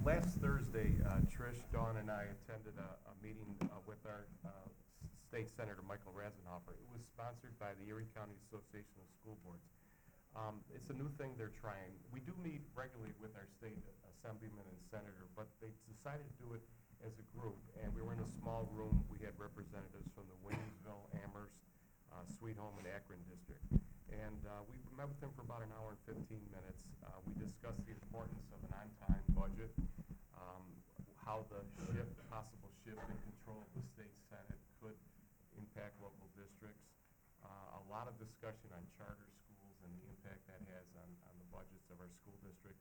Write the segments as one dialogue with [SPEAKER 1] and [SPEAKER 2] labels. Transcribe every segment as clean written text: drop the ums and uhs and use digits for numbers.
[SPEAKER 1] Last Thursday, Trish, Dawn, and I attended a meeting with our State Senator Michael Rasenhofer. It was sponsored by the Erie County Association of School Boards. It's a new thing they're trying. We do meet regularly with our state assemblyman and senator, but they decided to do it as a group. And we were in a small room. We had representatives from the Waynesville, Amherst, Sweet Home, and Akron district. And we met with them for about an hour and 15 minutes. We discussed the importance of an on-time budget, how the possible shift in control of the state senate could impact local districts, a lot of discussion on charter schools and the impact that has on the budgets of our school district.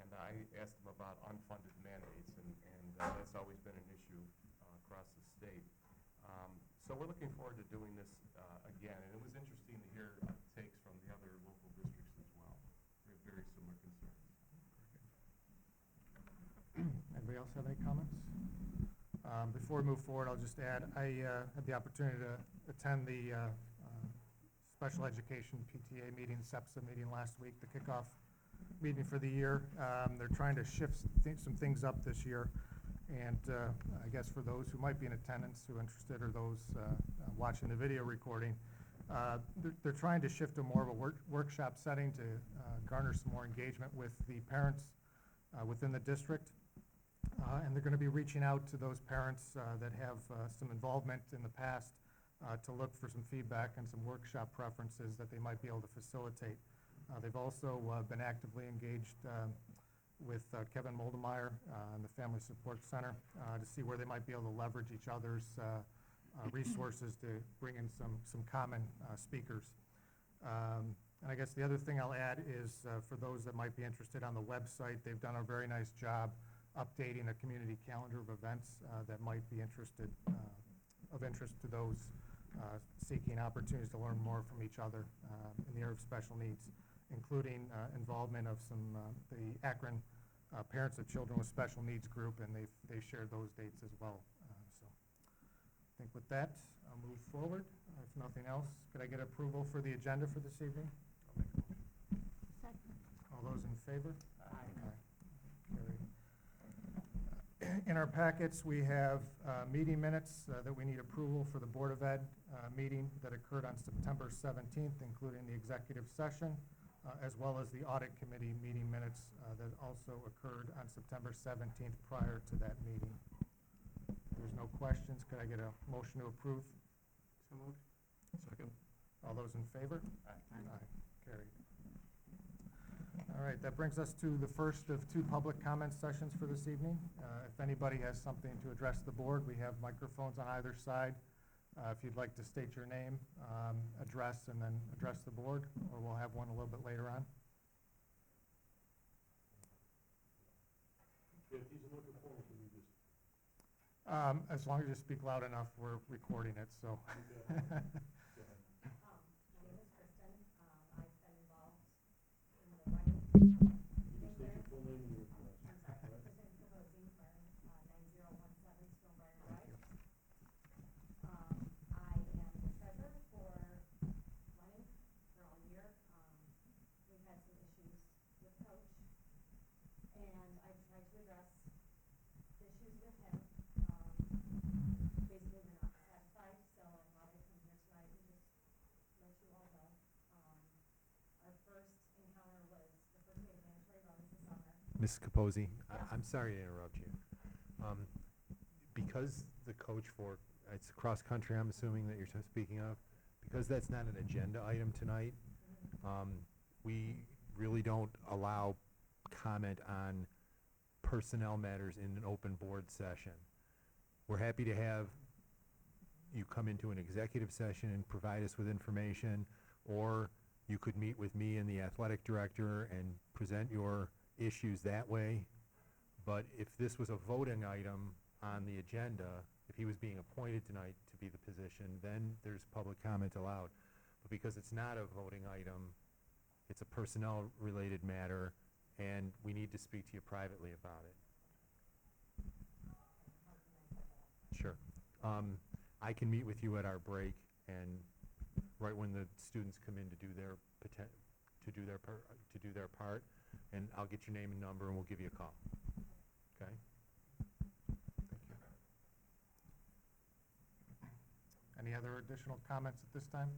[SPEAKER 1] And I asked them about unfunded mandates, and that's always been an issue across the state. So we're looking forward to doing this again, and it was interesting to hear takes from the other local districts as well. We have very similar concerns.
[SPEAKER 2] Anybody else have any comments? Before we move forward, I'll just add, I had the opportunity to attend the Special Education PTA meeting, SEPSA meeting last week, the kickoff meeting for the year. They're trying to shift some things up this year. And I guess for those who might be in attendance, who are interested, or those watching the video recording, they're trying to shift to more of a workshop setting to garner some more engagement with the parents within the district. And they're going to be reaching out to those parents that have some involvement in the past to look for some feedback and some workshop preferences that they might be able to facilitate. They've also been actively engaged with Kevin Moldemeyer and the Family Support Center to see where they might be able to leverage each other's resources to bring in some common speakers. And I guess the other thing I'll add is for those that might be interested on the website, they've done a very nice job updating a community calendar of events that might be of interest to those seeking opportunities to learn more from each other in the area of special needs, including involvement of the Akron Parents of Children with Special Needs group, and they've shared those dates as well. So I think with that, I'll move forward. If nothing else, could I get approval for the agenda for this evening?
[SPEAKER 3] Second.
[SPEAKER 2] All those in favor?
[SPEAKER 3] Aye.
[SPEAKER 2] Carried. In our packets, we have meeting minutes that we need approval for the Board of Ed meeting that occurred on September 17th, including the executive session, as well as the Audit Committee meeting minutes that also occurred on September 17th prior to that meeting. If there's no questions, could I get a motion to approve?
[SPEAKER 1] So moved. Second.
[SPEAKER 2] All those in favor?
[SPEAKER 1] Aye.
[SPEAKER 2] Aye. Carried. All right, that brings us to the first of two public comment sessions for this evening. If anybody has something to address the board, we have microphones on either side. If you'd like to state your name, address, and then address the board, or we'll have one a little bit later on. As long as you speak loud enough, we're recording it, so.
[SPEAKER 3] My name is Kristen. I've been involved in the running. I'm sorry, Kristen Capozzi, 9017 Stonebriar Drive. I am the treasurer for running for all year. We've had some issues with coach, and I've tried to address issues with him. Basically, we're not satisfied, so I thought I'd come here tonight and just let you all know. Our first encounter was the first day of mandatory runs this summer.
[SPEAKER 4] Ms. Capozzi,
[SPEAKER 3] Yeah.
[SPEAKER 4] I'm sorry to interrupt you. Because the coach for, it's cross-country, I'm assuming that you're speaking of, because that's not an agenda item tonight, we really don't allow comment on personnel matters in an open board session. We're happy to have you come into an executive session and provide us with information, or you could meet with me and the athletic director and present your issues that way. But if this was a voting item on the agenda, if he was being appointed tonight to be the position, then there's public comment allowed. But because it's not a voting item, it's a personnel-related matter, and we need to speak to you privately about it. Sure. I can meet with you at our break, and right when the students come in to do their part, and I'll get your name and number, and we'll give you a call. Okay.
[SPEAKER 2] Thank you. Any other additional comments at this time?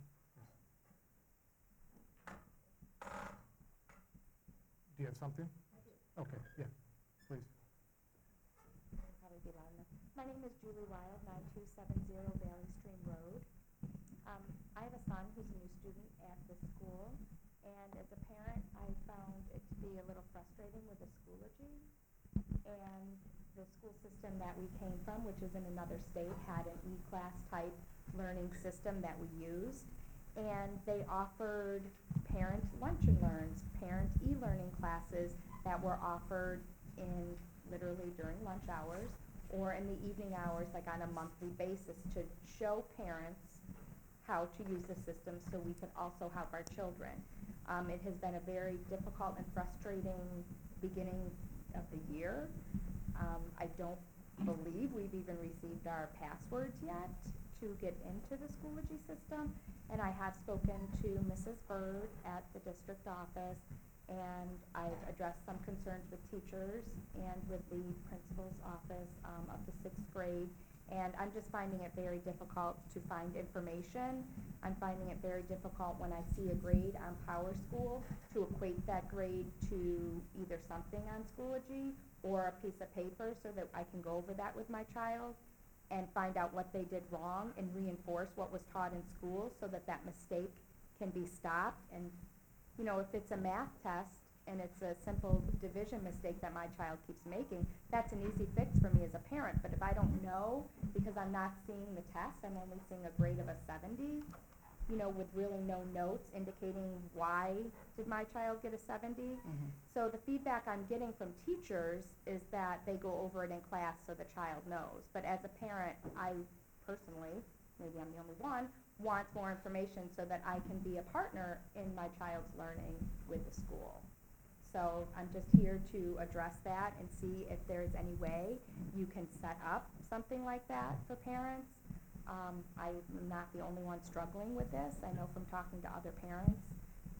[SPEAKER 2] Do you have something?
[SPEAKER 3] I do.
[SPEAKER 2] Okay, yeah, please.
[SPEAKER 3] It'll probably be loud enough. My name is Julie Wild, 9270 Valley Stream Road. I have a son who's a new student at this school, and as a parent, I found it to be a little frustrating with the Schoology. And the school system that we came from, which is in another state, had an E-class type learning system that we used. And they offered parent lunch and learns, parent e-learning classes that were offered in literally during lunch hours or in the evening hours, like on a monthly basis, to show parents how to use the system so we can also help our children. It has been a very difficult and frustrating beginning of the year. I don't believe we've even received our passwords yet to get into the Schoology system. And I have spoken to Mrs. Bird at the district office, and I've addressed some concerns with teachers and with the principal's office of the 6th grade. And I'm just finding it very difficult to find information. I'm finding it very difficult when I see a grade on Power School to equate that grade to either something on Schoology or a piece of paper so that I can go over that with my child and find out what they did wrong and reinforce what was taught in school so that that mistake can be stopped. And, you know, if it's a math test and it's a simple division mistake that my child keeps making, that's an easy fix for me as a parent. But if I don't know, because I'm not seeing the test, I'm only seeing a grade of a 70, you know, with really no notes indicating why did my child get a 70. So the feedback I'm getting from teachers is that they go over it in class so the child knows. But as a parent, I personally, maybe I'm the only one, want more information so that I can be a partner in my child's learning with the school. So I'm just here to address that and see if there's any way you can set up something like that for parents. I'm not the only one struggling with this. I know from talking to other parents,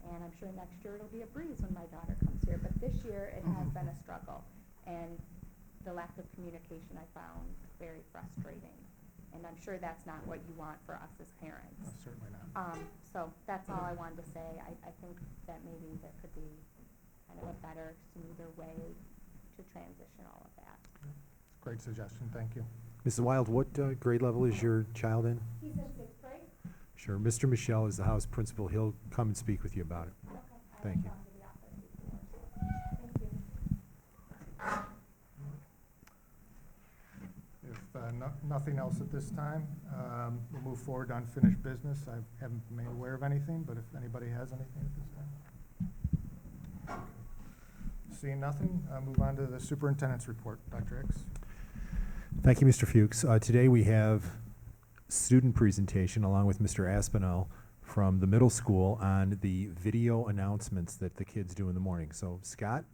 [SPEAKER 3] and I'm sure next year it'll be a breeze when my daughter comes here. But this year it has been a struggle, and the lack of communication I found very frustrating. And I'm sure that's not what you want for us as parents.
[SPEAKER 2] No, certainly not.
[SPEAKER 3] So that's all I wanted to say. I think that maybe there could be kind of a better, smoother way to transition all of that.
[SPEAKER 2] Great suggestion, thank you.
[SPEAKER 4] Mrs. Wild, what grade level is your child in?
[SPEAKER 3] He's in 6th grade.
[SPEAKER 4] Sure. Mr. Michelle is the house principal. He'll come and speak with you about it.
[SPEAKER 3] Okay.
[SPEAKER 4] Thank you.
[SPEAKER 3] I haven't gone to the office before, so thank you.
[SPEAKER 2] If nothing else at this time, we'll move forward to unfinished business. I haven't been made aware of anything, but if anybody has anything at this time. Seeing nothing, move on to the superintendent's report. Dr. Hicks.
[SPEAKER 4] Thank you, Mr. Fuchs. Today we have student presentation along with Mr. Aspinall from the middle school on the video announcements that the kids do in the morning. So Scott,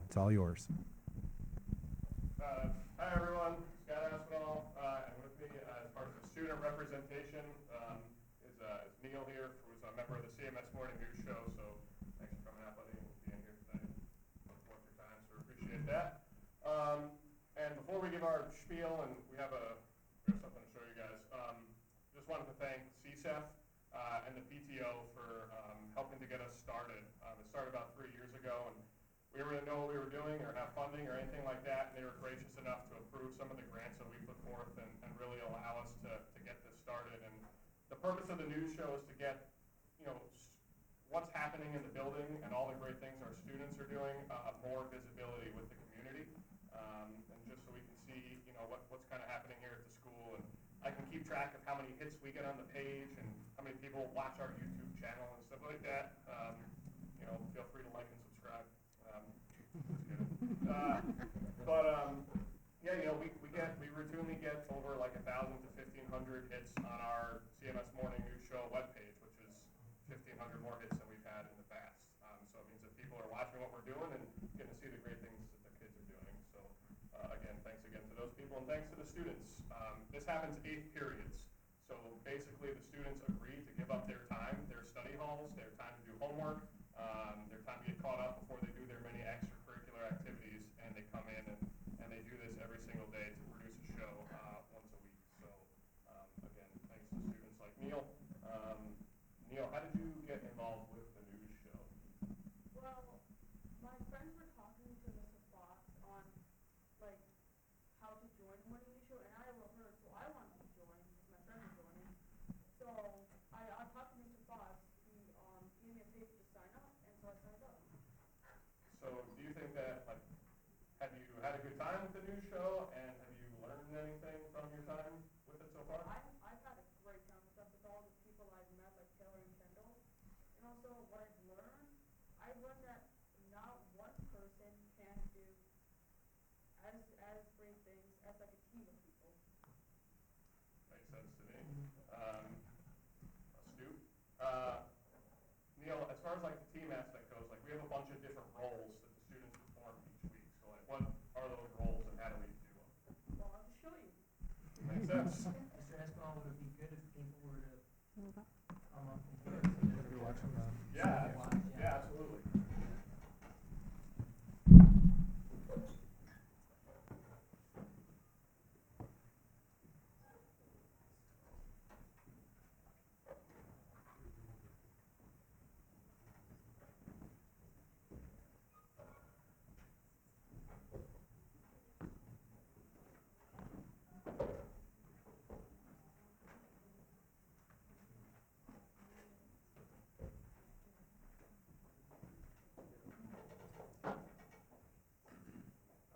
[SPEAKER 4] it's all yours.
[SPEAKER 1] Hi, everyone. Scott Aspinall, and with me as part of the student representation is Neil here, who's a member of the CMS Morning News Show. So thanks for coming out, buddy, and being here today. Worth your time, so appreciate that. And before we give our spiel, and we have something to show you guys, just wanted to thank CSEF and the PTO for helping to get us started. It started about 3 years ago, and we didn't really know what we were doing or have funding or anything like that, and they were gracious enough to approve some of the grants that we put forth and really allow us to get this started. And the purpose of the news show is to get, you know, what's happening in the building and all the great things our students are doing, more visibility with the community, and just so we can see, you know, what's kind of happening here at the school. And I can keep track of how many hits we get on the page and how many people watch our YouTube channel and stuff like that. You know, feel free to like and subscribe. Yeah, you know, we routinely get over like 1,000 to 1,500 hits on our CMS Morning News Show webpage, which is 1,500 more hits than we've had in the past. So it means that people are watching what we're doing and getting to see the great things that the kids are doing. So again, thanks again to those people, and thanks to the students. This happens 8 periods. So basically the students agree to give up their time, their study halls, their time to do homework, their time to get caught up before they do their many extracurricular activities, and they come in and they do had a good time with the new show, and have you learned anything from your time with it so far?
[SPEAKER 5] I've had a great time with that, with all the people I've met, like Taylor and Kendall. And also what I've learned that not one person can do as great things as like a team of people.
[SPEAKER 1] Makes sense to me. Astute. Neil, as far as like the team aspect goes, like we have a bunch of different roles that the students perform each week. So like what are those roles and how do we do them?
[SPEAKER 5] Well, I'll just show you.
[SPEAKER 1] Makes sense.
[SPEAKER 6] Mr. Escalon, would it be good if people were to come up and hear?
[SPEAKER 2] Gonna be watching the.
[SPEAKER 1] Yeah, yeah, absolutely.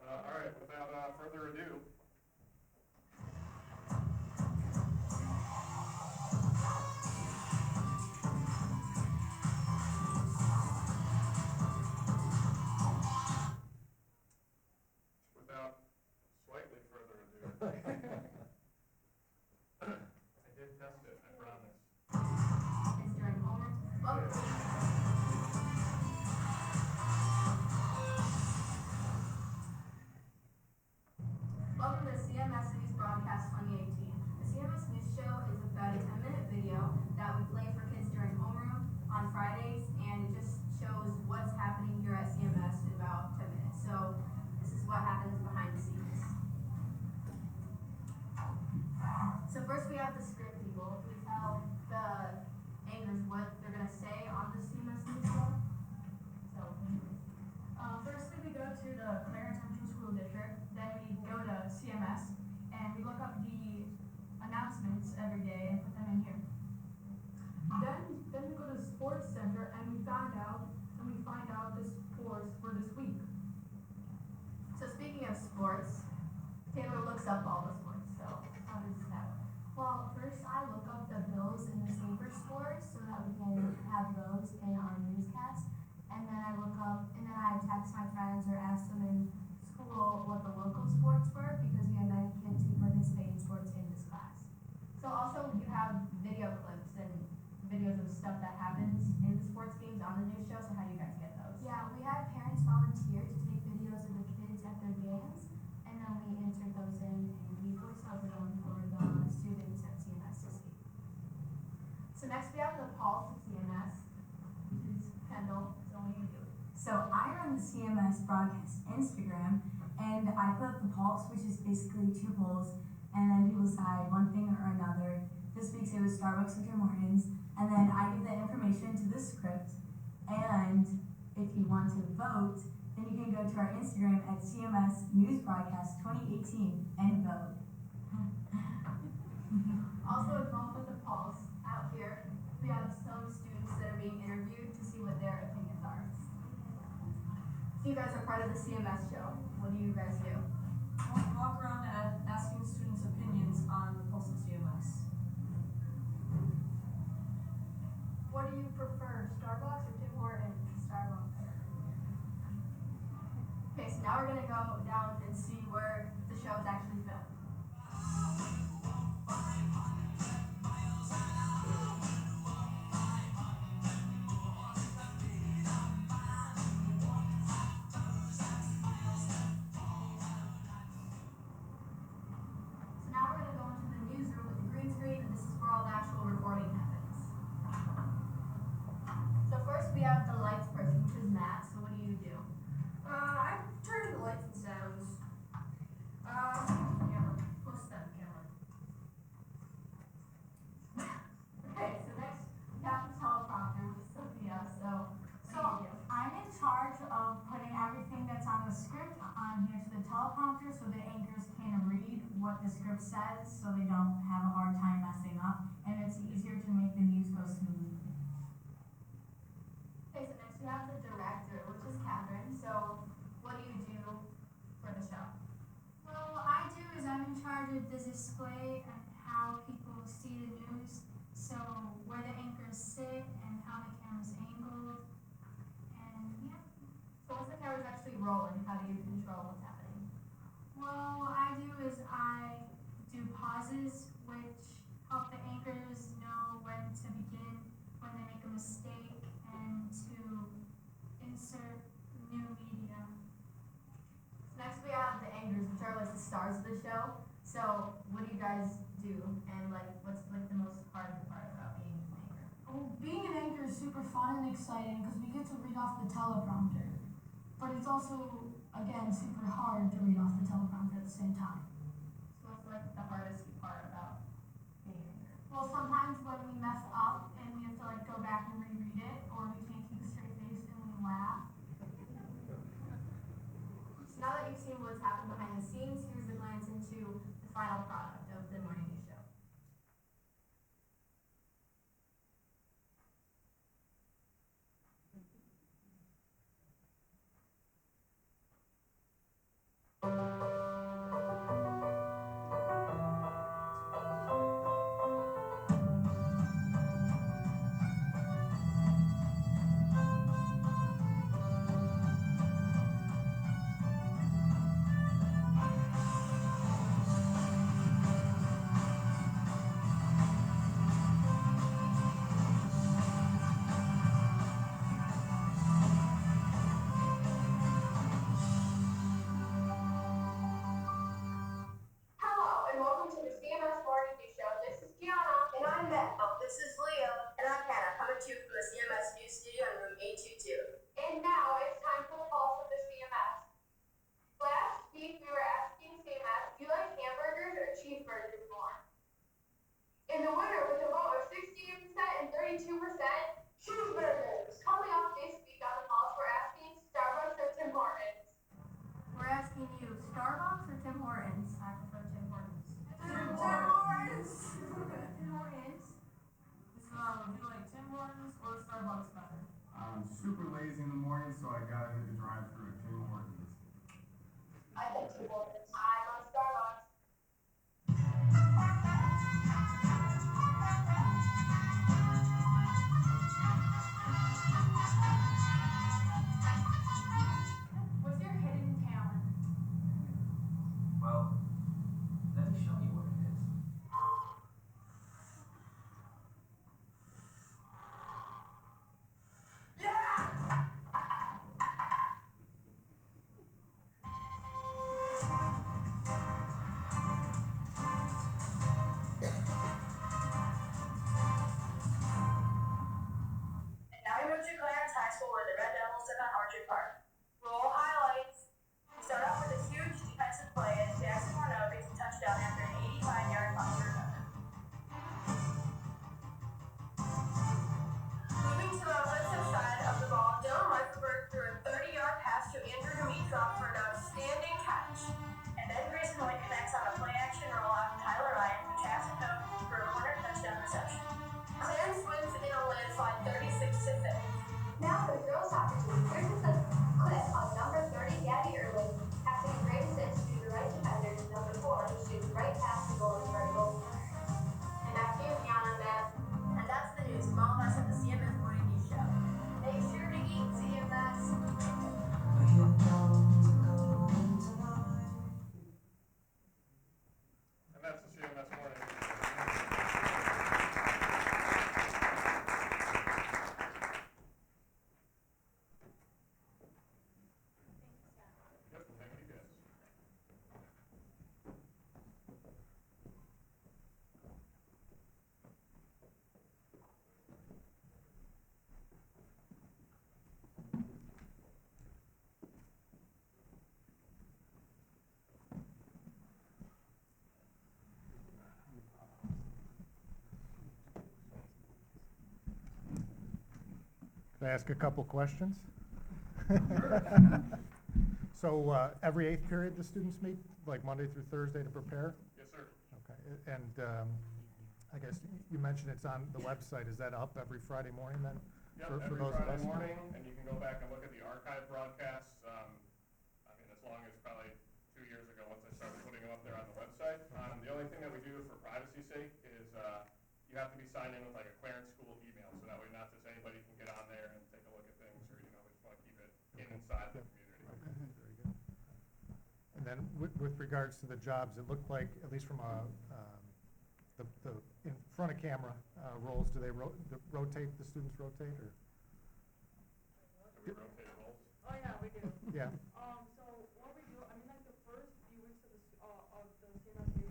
[SPEAKER 1] All right, without further ado, without slightly further ado, I did test it, I promise.
[SPEAKER 3] Kids during homeroom. Welcome to CMS News Broadcast 2018. The CMS News Show is about a 10-minute video that we play for kids during homeroom on Fridays, and it just shows what's happening here at CMS in about 10 minutes. So this is what happens behind the scenes. So first we have the script people who tell the anchors what they're going to say on the CMS News Show. So firstly we go to the Clarence Central School District, then we go to CMS, and we look up the announcements every day and put them in here. Then we go to the Sports Center and we find out the scores for this week. So speaking of sports, Taylor looks up all the sports, so how does that work?
[SPEAKER 7] Well, first I look up the Bills and the Sabres scores so that we can have those in our newscast. And then I text my friends or ask them in school what the local sports were because we have many kids who participate in sports in this class.
[SPEAKER 3] So also you have video clips and videos of stuff that happens in the sports games on the news show, so how do you guys get those?
[SPEAKER 7] Yeah, we had parents volunteer to take videos of the kids at their games, and then we insert those in and we voice over them for the students at CMS to see.
[SPEAKER 3] So next we have the Pulse of CMS, which is Kendall. So what do you do?
[SPEAKER 8] So I run the CMS broadcast Instagram, and I put up the pulse, which is basically 2 polls, and then people decide one thing or another. This week's it was Starbucks and Tim Hortons, and then I give that information to the script, and if you want to vote, then you can go to our Instagram at CMS News Broadcast 2018 and vote.
[SPEAKER 3] Also involved with the Pulse, out here, we have some students that are being interviewed to see what their opinions are. So you guys are part of the CMS show. What do you guys do?
[SPEAKER 8] Walk around asking students' opinions on the Pulse of CMS.
[SPEAKER 3] What do you prefer, Starbucks or Tim Hortons?
[SPEAKER 7] Starbucks.
[SPEAKER 3] Okay, so now we're gonna go down and see where the show is actually filmed. So now we're gonna go into the newsroom with the green screen, and this is where all the actual recording happens. So first we have the lights person, which is Matt. So what do you do?
[SPEAKER 5] I turn the lights and sounds.
[SPEAKER 3] Camera. Close to that camera. Okay, so next we have the teleprompter with Sophia. So what do you do?
[SPEAKER 8] I'm in charge of putting everything that's on the script on here to the teleprompter so the anchors can read what the script says so they don't have a hard time messing up, and it's easier to make the news go smoothly.
[SPEAKER 3] Okay, so next we have the director, which is Catherine. So what do you do for the show?
[SPEAKER 9] charge of the display and how people see the news. So where the anchors sit and how the camera's angled. And yeah.
[SPEAKER 7] So once the camera's actually rolling, how do you control what's happening?
[SPEAKER 9] Well, what I do is I do pauses, which help the anchors know when to begin, when they make a mistake, and to insert new media.
[SPEAKER 7] So next we have the anchors, which are like the stars of the show. So what do you guys do, and like what's like the most hard part about being an anchor?
[SPEAKER 10] Well, being an anchor is super fun and exciting because we get to read off the teleprompter. But it's also, again, super hard to read off the teleprompter at the same time.
[SPEAKER 7] So what's like the hardest part about being an anchor?
[SPEAKER 9] Well, sometimes when we mess up and we have to like go back and reread it, or we can't keep a straight face and we laugh.
[SPEAKER 7] So now that you've seen what's happened behind the scenes, here's a glance into the final product of the morning news show. Hello, and welcome to the CMS Morning News Show. This is Gianna.
[SPEAKER 8] And I'm Matt. This is Leo. And I'm Hannah, coming to you from the CMS News Studio in room 822.
[SPEAKER 9] And now it's time for the pulse of the CMS. Last week we were asking CMS, do you like hamburgers or cheeseburgers more? And the winner with a vote of 68% and 32%, cheeseburgers. Coming up this week on the pulse, we're asking Starbucks or Tim Hortons.
[SPEAKER 7] We're asking you, Starbucks or Tim Hortons? I prefer Tim Hortons.
[SPEAKER 9] Tim Hortons.
[SPEAKER 7] Tim Hortons.
[SPEAKER 6] So, do you like Tim Hortons or Starbucks better?
[SPEAKER 11] I'm super lazy in the morning, so I gotta hit the drive-thru at Tim Hortons.
[SPEAKER 9] I think Tim Hortons. I'm on Starbucks. What's your hidden talent?
[SPEAKER 6] Well, let me show you what it is.
[SPEAKER 8] And now we move to Clarence High School where the Red Devils took on Orchard Park. Roll highlights. We start off with a huge defensive play as Jackson Morneau gets a touchdown after an 85-yard punt return. Moving to the offensive side of the ball, Dylan Reifenberg threw a 30-yard pass to Andrew Dimitrov for an outstanding catch. And then Grayson Hoyt connects on a play-action rollout to Tyler Ryan, who taps it home for a corner touchdown reception. Clarence wins in a landslide 36-6.
[SPEAKER 3] Now for the girls' soccer team, here's a clip of number 30, Gabby Early, passing a great assist to the right defender, number 4, who shoots right past the goal for a goal.
[SPEAKER 7] And back to you, Gianna and Matt.
[SPEAKER 8] And that's the news from all of us at the CMS Morning News Show. Make sure to eat CMS.
[SPEAKER 1] And that's the CMS Morning. Yep, thank you guys.
[SPEAKER 2] Can I ask a couple questions? So every eighth period, the students meet, like Monday through Thursday to prepare?
[SPEAKER 1] Yes, sir.
[SPEAKER 2] Okay, and I guess you mentioned it's on the website. Is that up every Friday morning then?
[SPEAKER 1] Yep,
[SPEAKER 2] For
[SPEAKER 1] every
[SPEAKER 2] those of
[SPEAKER 1] Friday
[SPEAKER 2] us?
[SPEAKER 1] morning, and you can go back and look at the archive broadcasts. I mean, as long as probably 2 years ago, once I started putting them up there on the website. The only thing that we do for privacy's sake is, you have to be signed in with like a Clarence school email, so that way not just anybody can get on there and take a look at things, or, we just wanna keep it inside the community.
[SPEAKER 2] Okay, very good. And then with regards to the jobs, it looked like, at least from the in front of camera roles, do they rotate, the students rotate, or?
[SPEAKER 1] Do we rotate roles?
[SPEAKER 5] Oh, yeah, we do.
[SPEAKER 2] Yeah,
[SPEAKER 5] So what we do, I mean, like the first few weeks of the CMS year,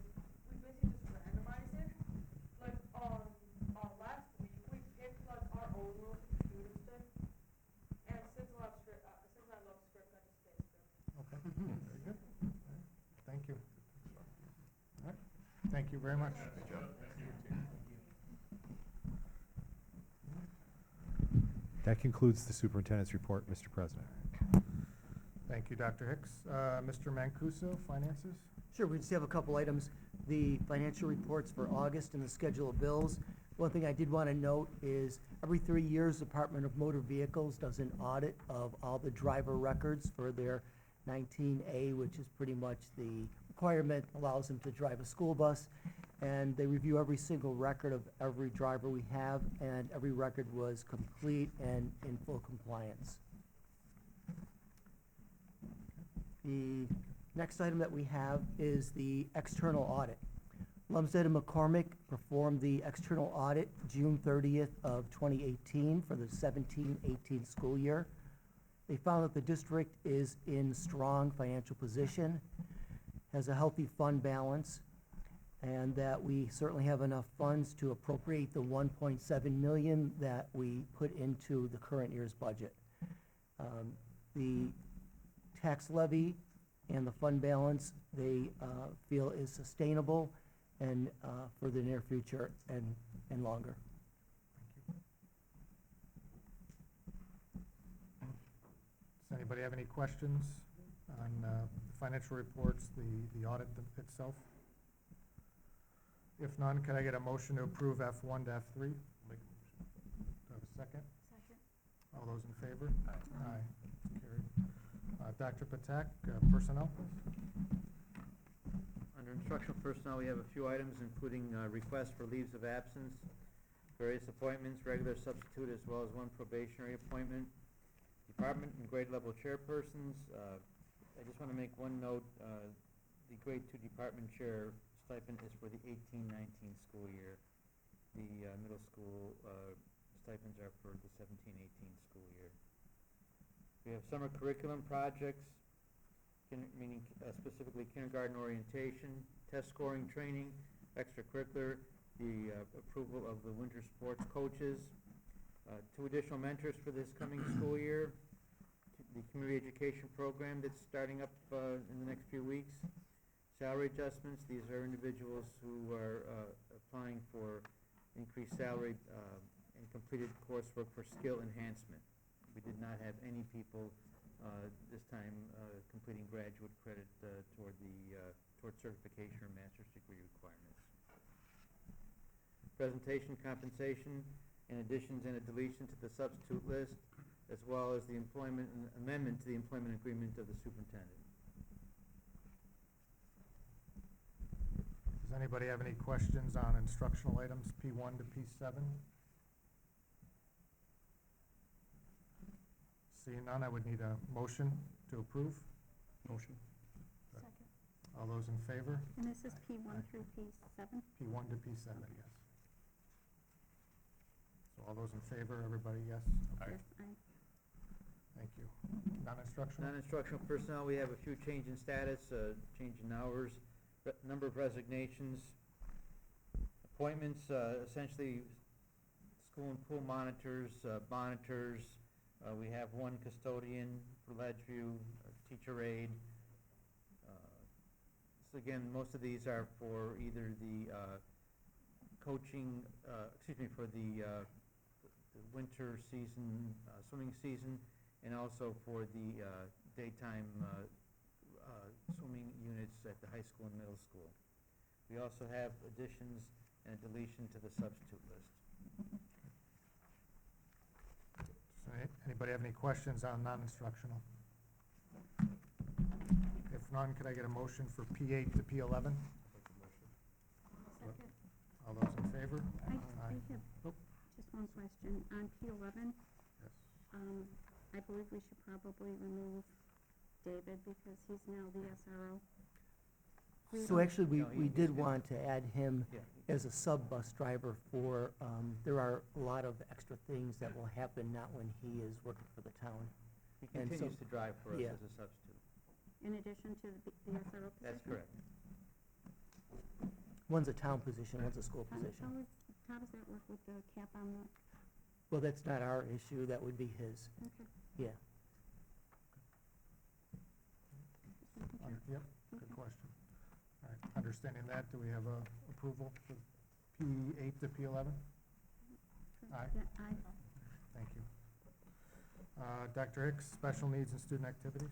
[SPEAKER 5] we basically just randomize it. Like, last week, we picked like our own roles that the students did. And since I love script, I just stay script.
[SPEAKER 2] okay, very good. All right. Thank you. All right, thank you very much.
[SPEAKER 1] Good job. Thank you.
[SPEAKER 4] That concludes the superintendent's report, Mr. President.
[SPEAKER 2] Thank you, Dr. Hicks. Mr. Mancuso, finances?
[SPEAKER 6] Sure, we just have a couple items. The financial reports for August and the schedule of bills. One thing I did want to note is every 3 years, Department of Motor Vehicles does an audit of all the driver records for their 19A, which is pretty much the requirement, allows them to drive a school bus. And they review every single record of every driver we have, and every record was complete and in full compliance. The next item that we have is the external audit. Lumsden and McCormick performed the external audit June 30th of 2018 for the 17-18 school year. They found that the district is in strong financial position, has a healthy fund balance, and that we certainly have enough funds to appropriate the $1.7 million that we put into the current year's budget. The tax levy and the fund balance, they feel is sustainable and for the near future and longer.
[SPEAKER 2] Does anybody have any questions on the financial reports, the audit itself? If none, can I get a motion to approve F1 to F3?
[SPEAKER 1] Make a motion.
[SPEAKER 2] Do I have a second?
[SPEAKER 10] Second.
[SPEAKER 2] All those in favor? Aye. Carried. Dr. Patak, personnel?
[SPEAKER 12] Under instructional personnel, we have a few items, including requests for leaves of absence, various appointments, regular substitute, as well as one probationary appointment. Department and grade level chairpersons, I just want to make one note, the grade 2 department chair stipend is for the 18-19 school year. The middle school stipends are for the 17-18 school year. We have summer curriculum projects, meaning specifically kindergarten orientation, test scoring training, extracurricular, the approval of the winter sports coaches, 2 additional mentors for this coming school year, the community education program that's starting up in the next few weeks, salary adjustments. These are individuals who are applying for increased salary and completed coursework for skill enhancement. We did not have any people this time completing graduate credit toward certification or master's degree requirements. Presentation compensation and additions and a deletion to the substitute list, as well as the employment and amendment to the employment agreement of the superintendent.
[SPEAKER 2] Does anybody have any questions on instructional items P1 to P7? Seeing none, I would need a motion to approve.
[SPEAKER 4] Motion.
[SPEAKER 10] Second.
[SPEAKER 2] All those in favor?
[SPEAKER 10] And this is P1 through P7?
[SPEAKER 2] P1 to P7, yes. So all those in favor, everybody, yes? Okay.
[SPEAKER 10] Yes, aye.
[SPEAKER 2] Thank you. Non-instructional?
[SPEAKER 12] Non-instructional personnel, we have a few change in status, change in hours, number of resignations, appointments, essentially school and pool monitors, monitors. We have 1 custodian for Ledgeview, teacher aide. So again, most of these are for either the coaching, for the winter season, swimming season, and also for the daytime swimming units at the high school and middle school. We also have additions and a deletion to the substitute list.
[SPEAKER 2] Does anybody have any questions on non-instructional? If none, could I get a motion for P8 to P11?
[SPEAKER 1] Make a motion.
[SPEAKER 2] All those in favor?
[SPEAKER 13] I have
[SPEAKER 2] Oh,
[SPEAKER 13] just one question. On P11,
[SPEAKER 2] yes.
[SPEAKER 13] I believe we should probably remove David because he's now the SRO.
[SPEAKER 6] So actually,
[SPEAKER 12] No,
[SPEAKER 6] we
[SPEAKER 12] he's
[SPEAKER 6] did
[SPEAKER 12] good.
[SPEAKER 6] want to add him
[SPEAKER 12] Yeah.
[SPEAKER 6] as a sub-bus driver for, there are a lot of extra things that will happen not when he is working for the town.
[SPEAKER 12] He
[SPEAKER 6] And so-
[SPEAKER 12] continues to drive for us
[SPEAKER 6] yeah.
[SPEAKER 12] as a substitute.
[SPEAKER 13] In addition to the SRO position?
[SPEAKER 12] That's correct.
[SPEAKER 6] One's a town position, one's a school
[SPEAKER 13] How
[SPEAKER 6] position.
[SPEAKER 13] how does that work with the cap on the,
[SPEAKER 6] Well, that's not our issue, that would be his,
[SPEAKER 13] okay.
[SPEAKER 6] yeah.
[SPEAKER 2] Yep, good question. All right, understanding that, do we have a approval for P8 to P11? Aye.
[SPEAKER 13] Yeah, aye.
[SPEAKER 2] Thank you. Dr. Hicks, special needs and student activities?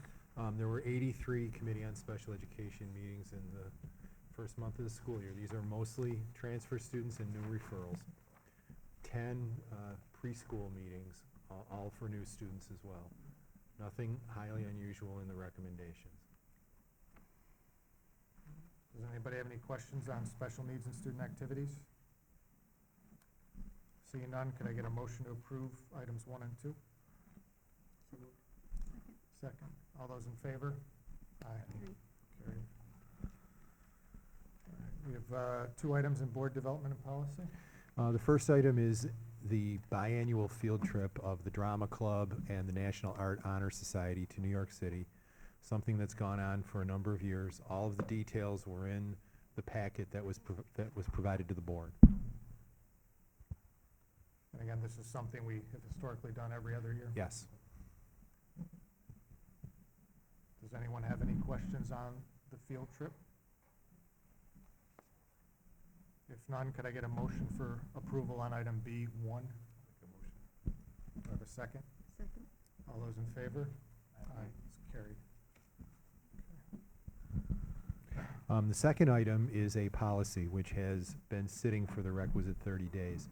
[SPEAKER 4] There were 83 Committee on Special Education meetings in the first month of the school year. These are mostly transfer students and new referrals. 10 preschool meetings, all for new students as well. Nothing highly unusual in the recommendations.
[SPEAKER 2] Does anybody have any questions on special needs and student activities? Seeing none, could I get a motion to approve items 1 and 2? Second. All those in favor? Aye. Carried. All right, we have 2 items in board development and policy.
[SPEAKER 4] The first item is the biannual field trip of the Drama Club and the National Art Honor Society to New York City, something that's gone on for a number of years. All of the details were in the packet that was provided to the board.
[SPEAKER 2] And again, this is something we have historically done every other year.
[SPEAKER 4] Yes.
[SPEAKER 2] Does anyone have any questions on the field trip? If none, could I get a motion for approval on item B1? Do I have a second?
[SPEAKER 13] Second.
[SPEAKER 2] All those in favor? Aye, it's carried.
[SPEAKER 4] The second item is a policy which has been sitting for the requisite 30 days.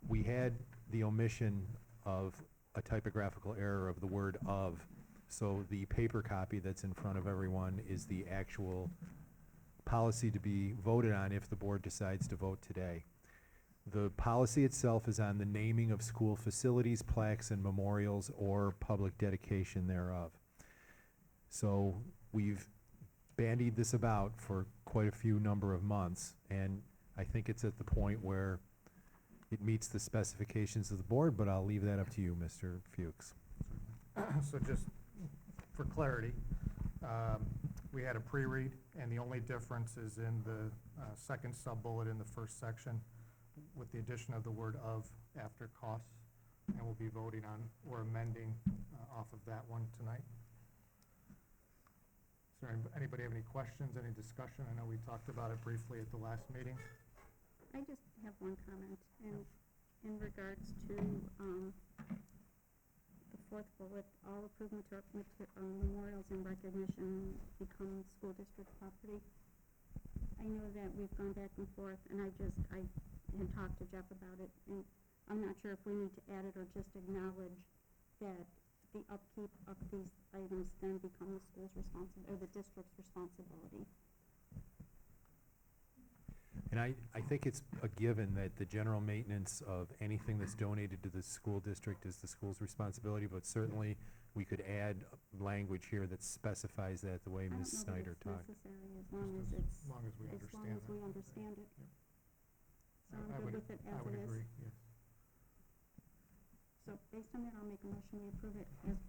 [SPEAKER 4] We had the omission of a typographical error of the word "of," so the paper copy that's in front of everyone is the actual policy to be voted on if the board decides to vote today. The policy itself is on the naming of school facilities, plaques, and memorials, or public dedication thereof. So we've bandied this about for quite a few number of months, and I think it's at the point where it meets the specifications of the board, but I'll leave that up to you, Mr. Fuchs.
[SPEAKER 2] So just for clarity, we had a pre-read, and the only difference is in the second sub-bullet in the first section with the addition of the word "of" after costs, and we'll be voting on or amending off of that one tonight. Is there anybody have any questions, any discussion? I know we talked about it briefly at the last meeting.
[SPEAKER 13] I just have one comment in regards to the fourth bullet, all approved memorials and recognition become school district property. I know that we've gone back and forth, and I had talked to Jeff about it, and I'm not sure if we need to add it or just acknowledge that the upkeep of these items then become the school's or the district's responsibility.
[SPEAKER 4] And I think it's a given that the general maintenance of anything that's donated to the school district is the school's responsibility, but certainly we could add language here that specifies that the way Ms. Snyder talked.
[SPEAKER 13] I don't know that it's necessary
[SPEAKER 2] As long as we understand that.
[SPEAKER 13] we understand it.
[SPEAKER 2] Yep.
[SPEAKER 13] So I'm
[SPEAKER 2] I
[SPEAKER 13] good
[SPEAKER 2] would-
[SPEAKER 13] with it as
[SPEAKER 2] I would
[SPEAKER 13] it is.
[SPEAKER 2] agree, yes.
[SPEAKER 13] So based on that, I'll make a motion, we approve it as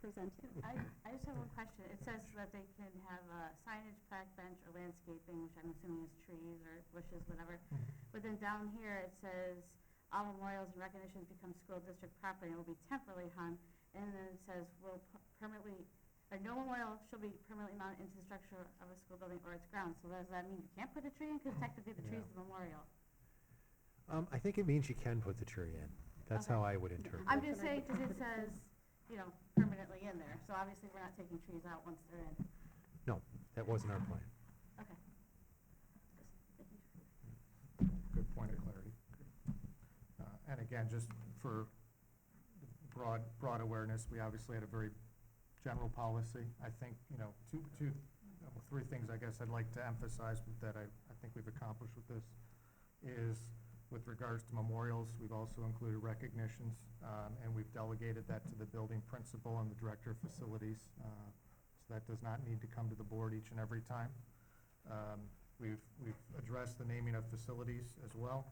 [SPEAKER 13] presented.
[SPEAKER 3] I just have one question. It says that they can have signage, plaque, bench, or landscaping, which I'm assuming is trees or bushes, whatever. But then down here, it says, all memorials and recognitions become school district property and will be temporarily hung. And then it says, will permanently, or no memorial shall be permanently mounted into the structure of a school building or its grounds. So does that mean you can't put a tree in? Because technically the tree is the memorial.
[SPEAKER 4] I think it means you can put the tree in. That's
[SPEAKER 3] Okay.
[SPEAKER 4] how I would interpret
[SPEAKER 3] I'm
[SPEAKER 4] it.
[SPEAKER 3] just saying, because it says, permanently in there. So obviously we're not taking trees out once they're in.
[SPEAKER 4] No, that wasn't our plan.
[SPEAKER 3] Okay.
[SPEAKER 2] Good point of clarity. And again, just for broad awareness, we obviously had a very general policy. I think, three things I guess I'd like to emphasize that I think we've accomplished with this is with regards to memorials. We've also included recognitions, and we've delegated that to the building principal and the director of facilities. So that does not need to come to the board each and every time. We've addressed the naming of facilities as well.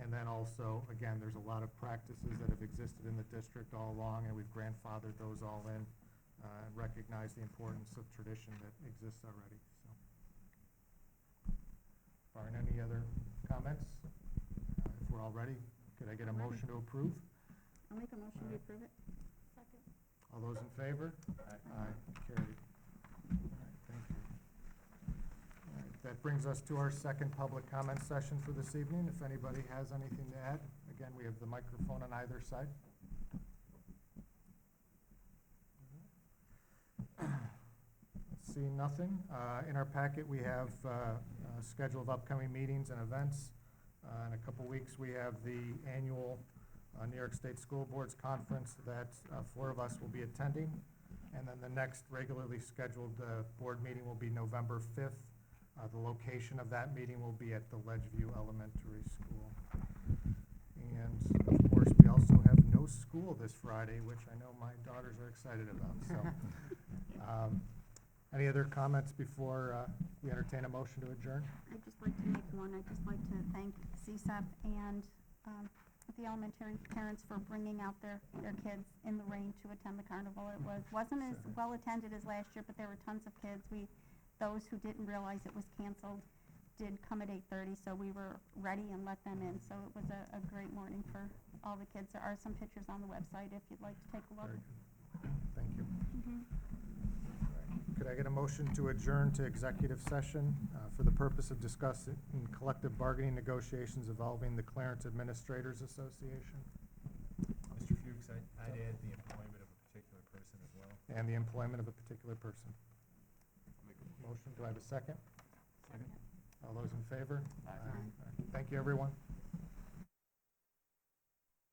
[SPEAKER 2] And then also, again, there's a lot of practices that have existed in the district all along, and we've grandfathered those all in, and recognized the importance of tradition that exists already, so. Barring any other comments, if we're all ready, could I get a motion to approve?
[SPEAKER 13] I'll make a motion to approve it. Second.
[SPEAKER 2] All those in favor? Aye. Carried. All right, thank you. All right, that brings us to our second public comment session for this evening. If anybody has anything to add, again, we have the microphone on either side. Seeing nothing, in our packet, we have a schedule of upcoming meetings and events. In a couple weeks, we have the annual New York State School Boards Conference that 4 of us will be attending. And then the next regularly scheduled board meeting will be November 5th. The location of that meeting will be at the Ledgeview Elementary School. And of course, we also have no school this Friday, which I know my daughters are excited about, so. Any other comments before we entertain a motion to adjourn?
[SPEAKER 13] I'd just like to make one. I'd just like to thank CSEP and the elementary parents for bringing out their kids in the rain to attend the carnival. It wasn't as well attended as last year, but there were tons of kids. Those who didn't realize it was canceled did come at 8:30, so we were ready and let them in. So it was a great morning for all the kids. There are some pictures on the website if you'd like to take a look.
[SPEAKER 2] Very good. Thank you.
[SPEAKER 13] Mhm.
[SPEAKER 2] Could I get a motion to adjourn to executive session for the purpose of discussing collective bargaining negotiations involving the Clarence Administrators Association?
[SPEAKER 4] Mr. Fuchs, I'd add the employment of a particular person as well.
[SPEAKER 2] And the employment of a particular person. Motion, do I have a second?
[SPEAKER 13] Second.
[SPEAKER 2] All those in favor?
[SPEAKER 13] Aye.
[SPEAKER 2] All right. Thank you, everyone.